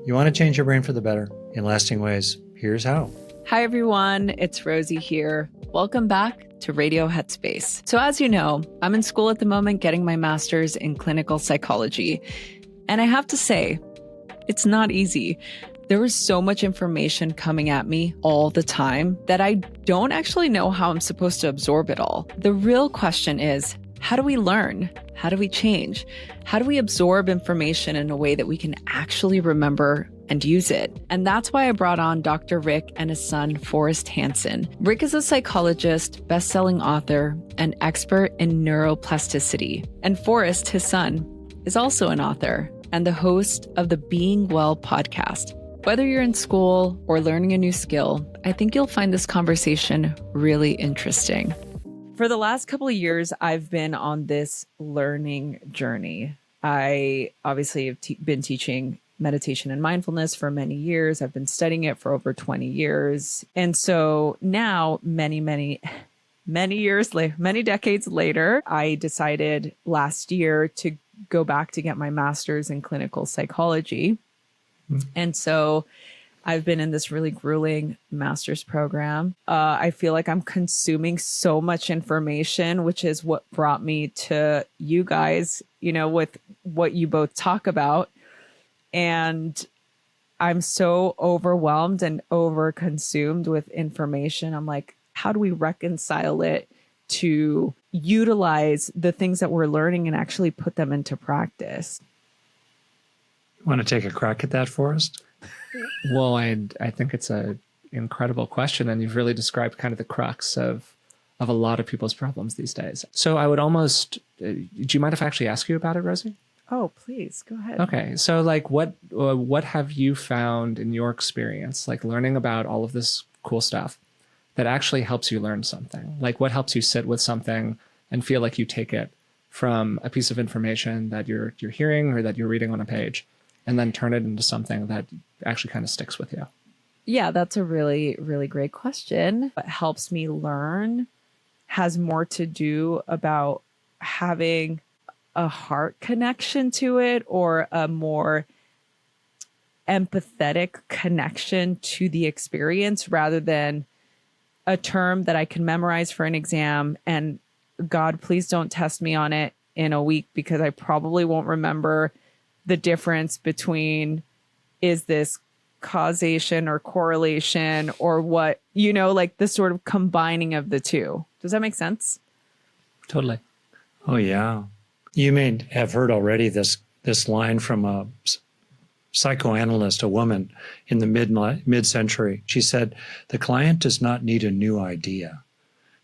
You want to change your brain for the better in lasting ways. Here's how. Hi, everyone. It's Rosie here. Welcome back to Radio Headspace. So as you know, I'm in school at the moment getting my master's in clinical psychology. And I have to say, it's not easy. There is so much information coming at me all the time that I don't actually know how I'm supposed to absorb it all. The real question is, how do we learn? How do we change? How do we absorb information in a way that we can actually remember and use it? And that's why I brought on Dr. Rick and his son, Forrest Hanson. Rick is a psychologist, best-selling author, and expert in neuroplasticity. And Forrest, his son, is also an author and the host of the Being Well podcast. Whether you're in school or learning a new skill, I think you'll find this conversation really interesting. For the last couple of years, I've been on this learning journey. I obviously have been teaching meditation and mindfulness for many years. I've been studying it for over 20 years. And so now, many decades later, I decided last year to go back to get my master's in clinical psychology. And so I've been in this really grueling master's program. I feel like I'm consuming so much information, which is what brought me to you guys, with what you both talk about. And I'm so overwhelmed and overconsumed with information. I'm like, how do we reconcile it to utilize the things that we're learning and actually put them into practice? Want to take a crack at that, Forrest? Well, I think it's an incredible question, and you've really described kind of the crux of a lot of people's problems these days. So I would almost, do you mind if I actually ask you about it, Rosie? Oh, please, go ahead. Okay, so like what have you found in your experience, like learning about all of this cool stuff that actually helps you learn something? Like what helps you sit with something and feel like you take it from a piece of information that you're hearing or that you're reading on a page and then turn it into something that actually kind of sticks with you? Yeah, that's a really, really great question. What helps me learn has more to do about having a heart connection to it or a more empathetic connection to the experience rather than a term that I can memorize for an exam. And God, please don't test me on it in a week because I probably won't remember the difference between is this causation or correlation or what, like the sort of combining of the two. Does that make sense? Totally. Oh, yeah. You may have heard already this line from a psychoanalyst, a woman in the mid-century. She said, the client does not need a new idea.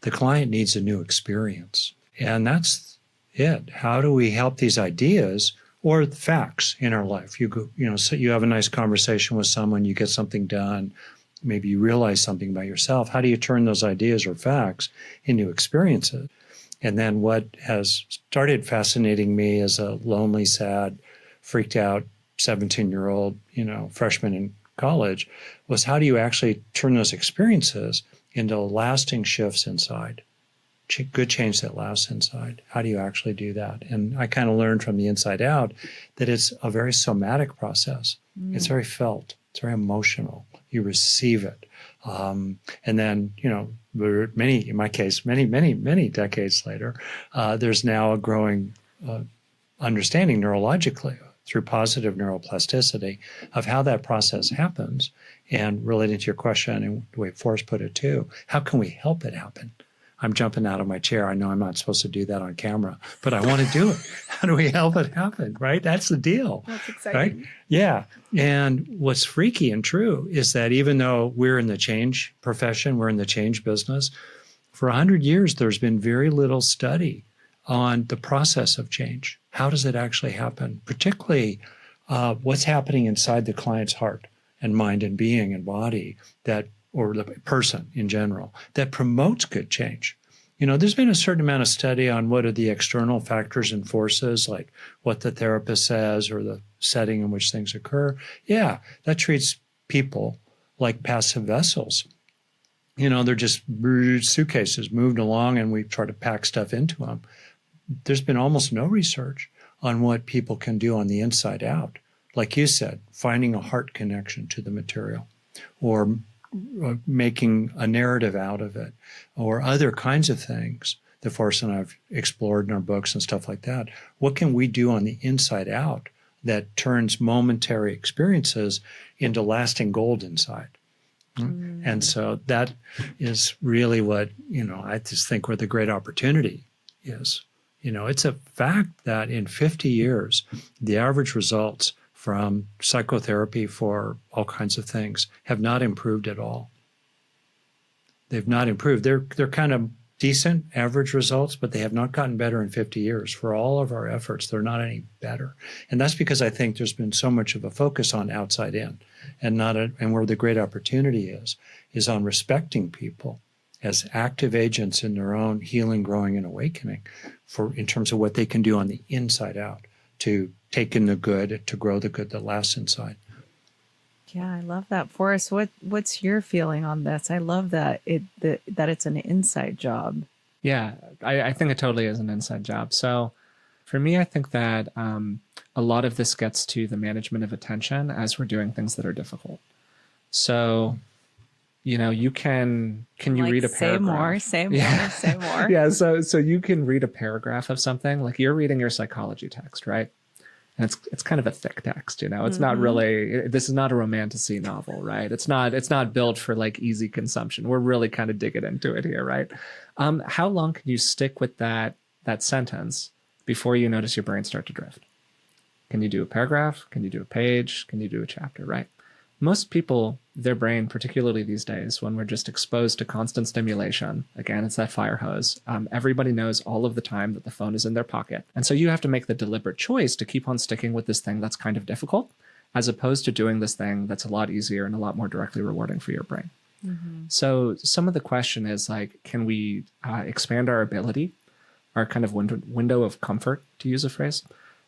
The client needs a new experience. And that's it. How do we help these ideas or the facts in our life? So you have a nice conversation with someone, you get something done, maybe you realize something about yourself. How do you turn those ideas or facts into experiences? And then what has started fascinating me as a lonely, sad, freaked out 17-year-old, freshman in college was how do you actually turn those experiences into lasting shifts inside? Good change that lasts inside. How do you actually do that? And I kind of learned from the inside out that it's a very somatic process. It's very felt. It's very emotional. You receive it. And then, in my case, many decades later, there's now a growing understanding neurologically through positive neuroplasticity of how that process happens. And relating to your question and the way Forrest put it too, how can we help it happen? I'm jumping out of my chair. I know I'm not supposed to do that on camera, but I want to do it. How do we help it happen, right? That's the deal. That's exciting. Right? Yeah. And what's freaky and true is that even though we're in the change profession, we're in the change business, for 100 years, there's been very little study on the process of change. How does it actually happen? Particularly what's happening inside the client's heart and mind and being and body or the person in general, that promotes good change. There's been a certain amount of study on what are the external factors and forces, like what the therapist says or the setting in which things occur. Yeah, that treats people like passive vessels. They're just suitcases moved along and we try to pack stuff into them. There's been almost no research on what people can do on the inside out like you said, finding a heart connection to the material, or making a narrative out of it, or other kinds of things that Forrest and I've explored in our books and stuff like that. What can we do on the inside out that turns momentary experiences into lasting gold inside? And so that is really what, I just think where the great opportunity is. It's a fact that in 50 years, the average results from psychotherapy for all kinds of things have not improved at all. They've not improved. They're kind of decent average results, but they have not gotten better in 50 years. For all of our efforts, they're not any better. And that's because I think there's been so much of a focus on outside in, and where the great opportunity is on respecting people as active agents in their own healing, growing, and awakening in terms of what they can do on the inside out to take in the good, to grow the good that lasts inside. Yeah, I love that. Forrest, what's your feeling on this? I love that it's an inside job. Yeah, I think it totally is an inside job. So for me, I think that a lot of this gets to the management of attention as we're doing things that are difficult. So, you can you read a paragraph? Say more. Yeah, so you can read a paragraph of something, like you're reading your psychology text, right? And it's kind of a thick text, It's not really, this is not a romantasy novel, right? It's not built for like easy consumption. We're really kind of digging into it here, right? How long can you stick with that sentence before you notice your brain start to drift? Can you do a paragraph? Can you do a page? Can you do a chapter, right? Most people, their brain, particularly these days, when we're just exposed to constant stimulation, again, it's that fire hose. Everybody knows all of the time that the phone is in their pocket. And so you have to make the deliberate choice to keep on sticking with this thing that's kind of difficult, as opposed to doing this thing that's a lot easier and a lot more directly rewarding for your brain. Mm-hmm. So some of the question is like, can we expand our ability, our kind of window of comfort, to use a phrase,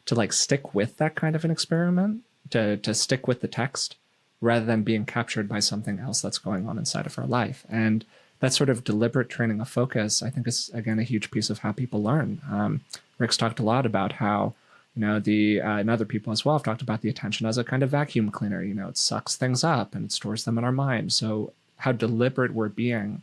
to like stick with that kind of an experiment, to stick with the text, rather than being captured by something else that's going on inside of our life. And that sort of deliberate training of focus, I think, is, again, a huge piece of how people learn. Rick's talked a lot about how, and other people as well have talked about the attention as a kind of vacuum cleaner. It sucks things up and it stores them in our mind. So how deliberate we're being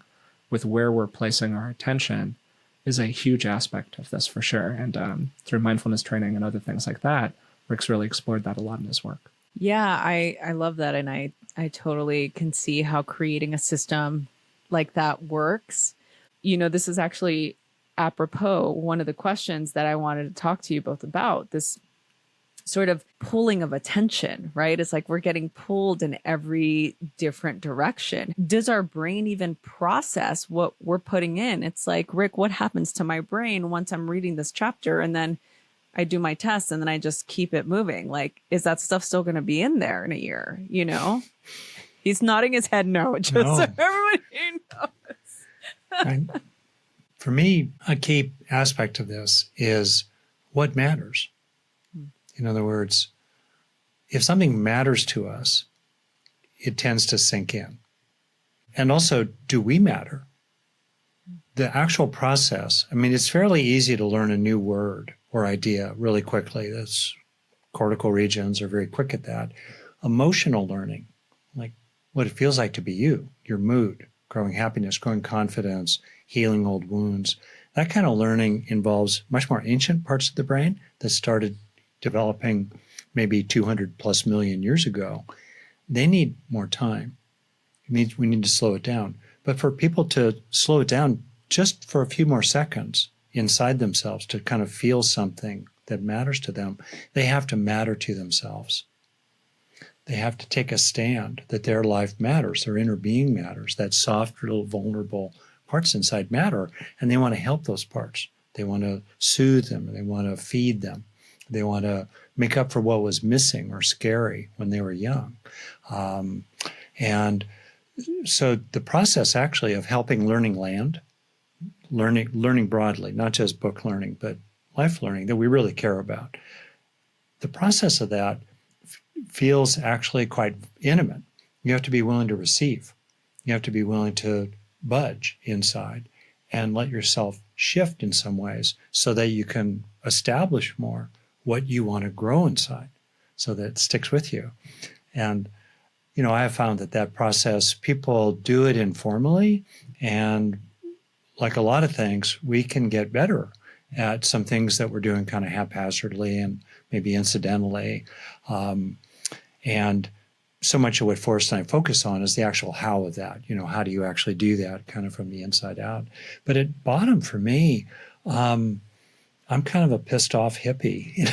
with where we're placing our attention is a huge aspect of this, for sure. And through mindfulness training and other things like that, Rick's really explored that a lot in his work. Yeah, I love that. And I totally can see how creating a system like that works. This is actually apropos one of the questions that I wanted to talk to you both about, this sort of pulling of attention, right? It's like we're getting pulled in every different direction. Does our brain even process what we're putting in? It's like, Rick, what happens to my brain once I'm reading this chapter and then I do my test and then I just keep it moving? Like, is that stuff still going to be in there in a year? He's nodding his head no, just so everybody knows. For me, a key aspect of this is what matters. In other words, if something matters to us, it tends to sink in. And also, do we matter? The actual process, it's fairly easy to learn a new word or idea really quickly. That's cortical regions are very quick at that. Emotional learning, like what it feels like to be you, your mood, growing happiness, growing confidence, healing old wounds. That kind of learning involves much more ancient parts of the brain that started developing maybe 200 plus million years ago. They need more time. We need to slow it down. But for people to slow it down just for a few more seconds inside themselves to kind of feel something that matters to them, they have to matter to themselves. They have to take a stand that their life matters, their inner being matters, that soft, little vulnerable parts inside matter, and they want to help those parts. They want to soothe them, they want to feed them. They want to make up for what was missing or scary when they were young. And so the process actually of helping learning land, learning broadly, not just book learning, but life learning that we really care about. The process of that feels actually quite intimate. You have to be willing to receive. You have to be willing to budge inside and let yourself shift in some ways so that you can establish more what you want to grow inside. so that it sticks with you. And, I have found that process, people do it informally, and like a lot of things, we can get better at some things that we're doing kind of haphazardly and maybe incidentally. And so much of what Forrest and I focus on is the actual how of that. How do you actually do that kind of from the inside out? But at bottom for me, I'm kind of a pissed off hippie.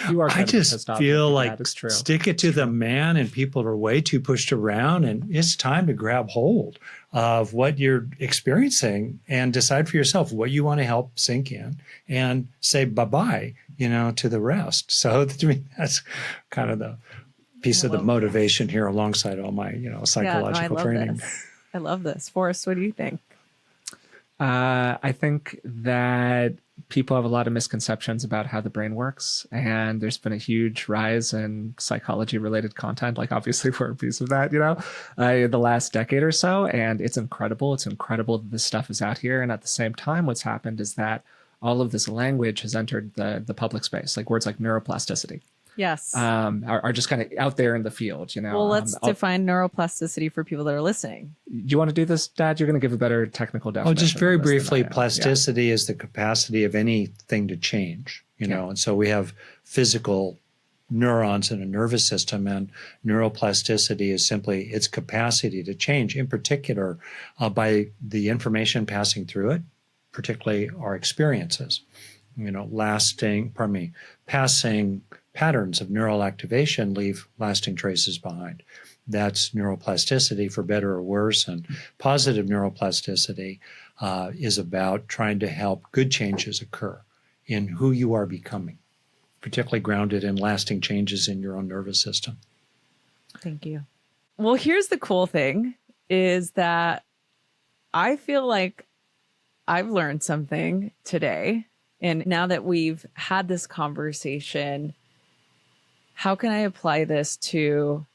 You are I just feel like true. Stick it to the man, and people are way too pushed around, and it's time to grab hold of what you're experiencing and decide for yourself what you want to help sink in, and say bye-bye, to the rest. So to me, that's kind of the piece of the motivation here, alongside all my, psychological training. I love this. Forrest, what do you think? I think that people have a lot of misconceptions about how the brain works, and there's been a huge rise in psychology-related content. Like, obviously, we're a piece of that, the last decade or so, and it's incredible. It's incredible that this stuff is out here, and at the same time, what's happened is that all of this language has entered the public space, like words like neuroplasticity. Yes. Are just kind of out there in the field, Well, let's define neuroplasticity for people that are listening. Do you want to do this, Dad? You're going to give a better technical definition. Oh, just very briefly, plasticity is the capacity of anything to change, and so we have physical neurons in a nervous system, and neuroplasticity is simply its capacity to change, in particular by the information passing through it, particularly our experiences, passing patterns of neural activation leave lasting traces behind. That's neuroplasticity, for better or worse. And positive neuroplasticity is about trying to help good changes occur in who you are becoming, particularly grounded in lasting changes in your own nervous system. Thank you. Well, here's the cool thing is that I feel like I've learned something today. And now that we've had this conversation, how can I apply this to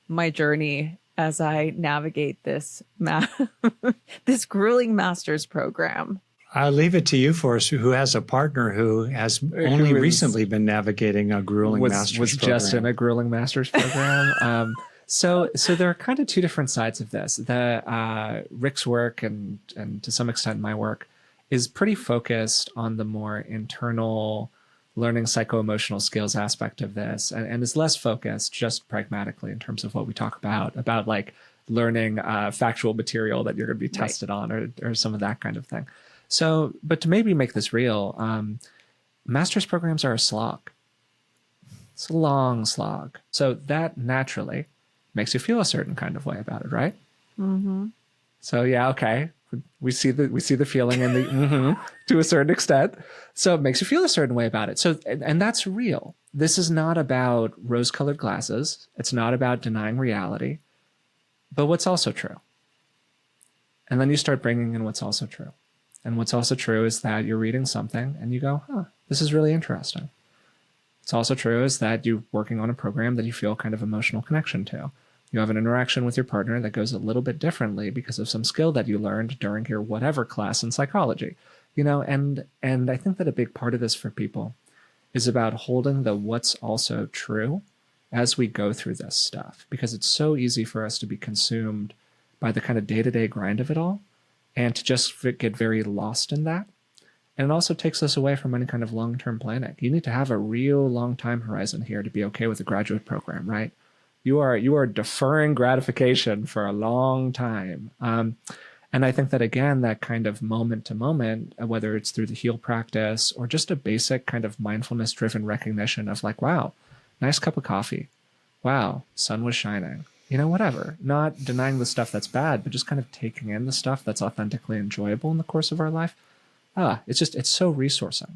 my journey as I navigate this this grueling master's program? I'll leave it to you, Forrest, who has a partner who has only recently been navigating a grueling master's program. Was just in a grueling master's program. So there are kind of two different sides of this. Rick's work and to some extent my work is pretty focused on the more internal learning psycho-emotional skills aspect of this, and is less focused just pragmatically in terms of what we talk about like learning factual material that you're going to be tested on or some of that kind of thing. So, but to maybe make this real, master's programs are a slog. It's a long slog. So that naturally makes you feel a certain kind of way about it, right? Mm-hmm. So yeah, okay. We see the feeling in the to a certain extent. So it makes you feel a certain way about it. So, and that's real. This is not about rose-colored glasses. It's not about denying reality, but what's also true. And then you start bringing in what's also true. And what's also true is that you're reading something and you go, this is really interesting. What's also true is that you're working on a program that you feel kind of emotional connection to. You have an interaction with your partner that goes a little bit differently because of some skill that you learned during your whatever class in psychology, and I think that a big part of this for people is about holding the what's also true as we go through this stuff, because it's so easy for us to be consumed by the kind of day-to-day grind of it all and to just get very lost in that. And it also takes us away from any kind of long-term planning. You need to have a real long time horizon here to be okay with a graduate program, right? You are deferring gratification for a long time. And I think that, again, that kind of moment to moment, whether it's through the HEAL practice or just a basic kind of mindfulness driven recognition of like, wow, nice cup of coffee. Wow, sun was shining. Whatever. Not denying the stuff that's bad, but just kind of taking in the stuff that's authentically enjoyable in the course of our life. It's so resourcing.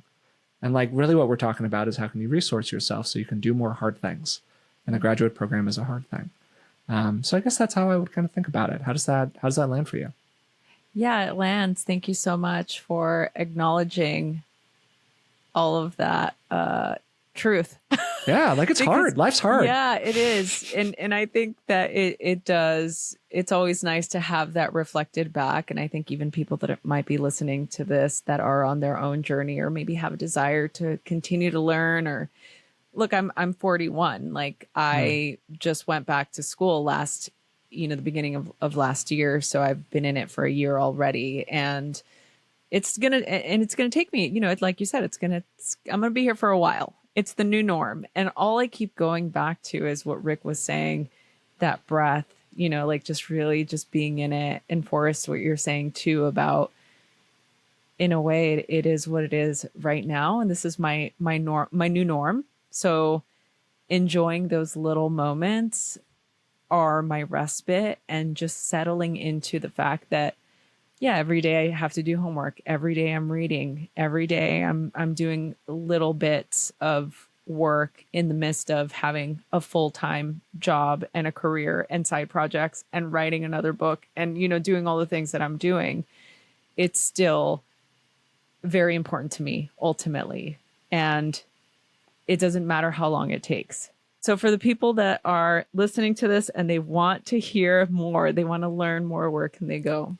And like really what we're talking about is how can you resource yourself so you can do more hard things. And a graduate program is a hard thing. So I guess that's how I would kind of think about it. How does that land for you? Yeah, it lands. Thank you so much for acknowledging all of that truth Yeah, like it's hard. Life's hard. Yeah, it is. And I think that it does. It's always nice to have that reflected back. And I think even people that might be listening to this that are on their own journey or maybe have a desire to continue to learn or look, I'm 41. Like I just went back to school the beginning of last year. So I've been in it for a year already. And it's gonna take me, like you said, I'm gonna be here for a while. It's the new norm. And all I keep going back to is what Rick was saying, that breath, like just really just being in it. And Forrest, what you're saying too about, in a way, it is what it is right now. And this is my new norm. So enjoying those little moments are my respite and just settling into the fact that, yeah, every day I have to do homework. Every day I'm reading. Every day I'm doing little bits of work in the midst of having a full-time job and a career and side projects and writing another book and, doing all the things that I'm doing. It's still very important to me ultimately. And it doesn't matter how long it takes. So for the people that are listening to this and they want to hear more, they want to learn more, where can they go?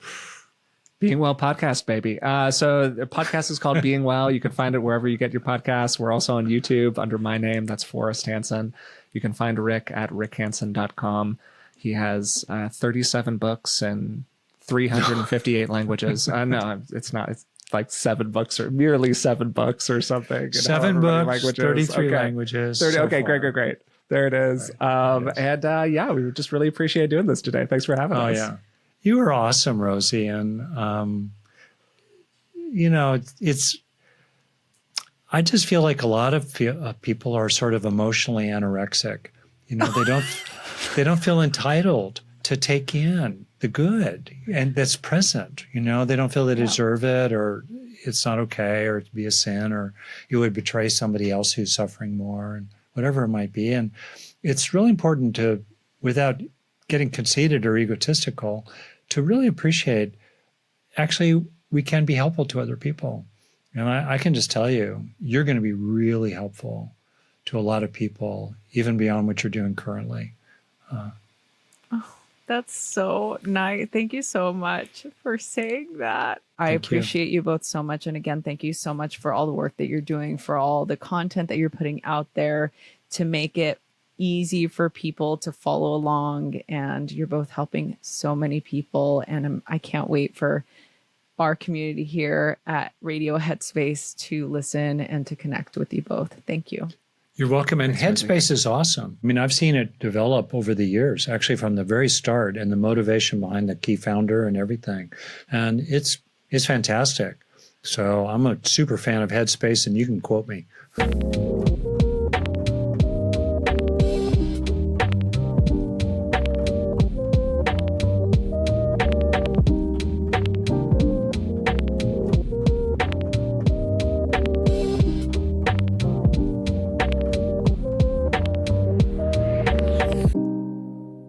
Being Well podcast, baby. So the podcast is called Being Well. You can find it wherever you get your podcasts. We're also on YouTube under my name. That's Forrest Hanson. You can find Rick at rickhanson.com. He has 37 books and 358 languages. No, it's not. It's like 7 books or merely 7 books or something. 7 books, 33 languages. 30, okay, great. There it is. Yeah, we just really appreciate doing this today. Thanks for having us. Oh, yeah. You were awesome, Rosie. And, I just feel like a lot of people are sort of emotionally anorexic. They don't feel entitled to take in the good and that's present. They don't feel they deserve it, or it's not okay, or to be a sin, or you would betray somebody else who's suffering more, and whatever it might be. And it's really important to, without getting conceited or egotistical, to really appreciate, actually, we can be helpful to other people. And I can just tell you, you're going to be really helpful to a lot of people, even beyond what you're doing currently. That's so nice. Thank you so much for saying that. I appreciate you both so much. And again, thank you so much for all the work that you're doing, for all the content that you're putting out there to make it easy for people to follow along. And you're both helping so many people. And I can't wait for our community here at Radio Headspace to listen and to connect with you both. Thank you. You're welcome. And Headspace is awesome. I mean, I've seen it develop over the years, actually from the very start, and the motivation behind the key founder and everything. And it's fantastic. So I'm a super fan of Headspace, and you can quote me.